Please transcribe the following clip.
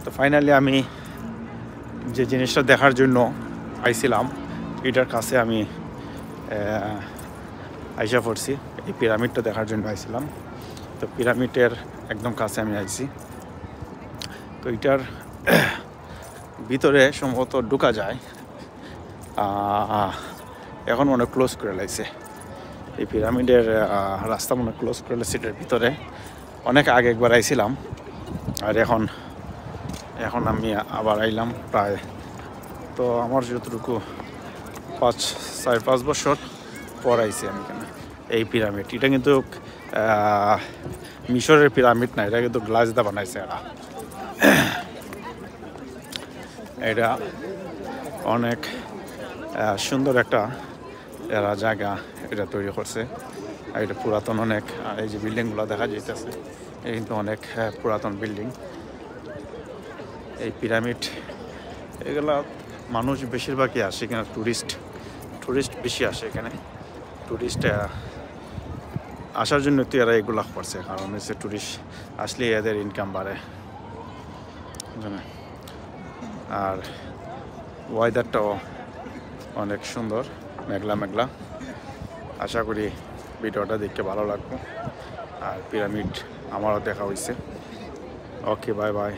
তো ফাইনালি আমি যে জিনিসটা দেখার জন্য আইছিলাম এটার কাছে আমি আইসা পড়ছি। এই পিরামিডটা দেখার জন্য আইছিলাম। তো পিরামিডের একদম কাছে আমি আইছি। তো এটার ভিতরে সম্ভবত ঢোকা যায়, এখন মনে ক্লোজ করে লাগছে। এই পিরামিডের রাস্তা মনে ক্লোজ করে লাগছে। এটার ভিতরে অনেক আগে একবার আইছিলাম, আর এখন আমি আবার আইলাম প্রায়। তো আমার যতটুকু 4-5 বছর পর আইছি আমি এখানে। এই পিরামিড এটা কিন্তু মিশরের পিরামিড না, এটা কিন্তু গ্লাস দিয়ে বানাইছে এরা। এটা অনেক সুন্দর একটা এরা জায়গা এটা তৈরি করছে। আর এটা পুরাতন অনেক। আর এই যে বিল্ডিংগুলো দেখা যাইতেছে এই কিন্তু অনেক পুরাতন বিল্ডিং। এই পিরামিড এগুলা মানুষ বেশিরভাগই আসে এখানে, টুরিস্ট বেশি আসে এখানে। টুরিস্ট আসার জন্য তো এরা এগুলা করছে, কারণ হচ্ছে টুরিস্ট আসলে এদের ইনকাম বাড়ে। আর ওয়েদারটাও অনেক সুন্দর, মেঘলা মেঘলা। আশা করি ভিডিওটা দেখতে ভালো লাগবে। আর পিরামিড আমারও দেখা হয়েছে। ওকে, বাই বাই।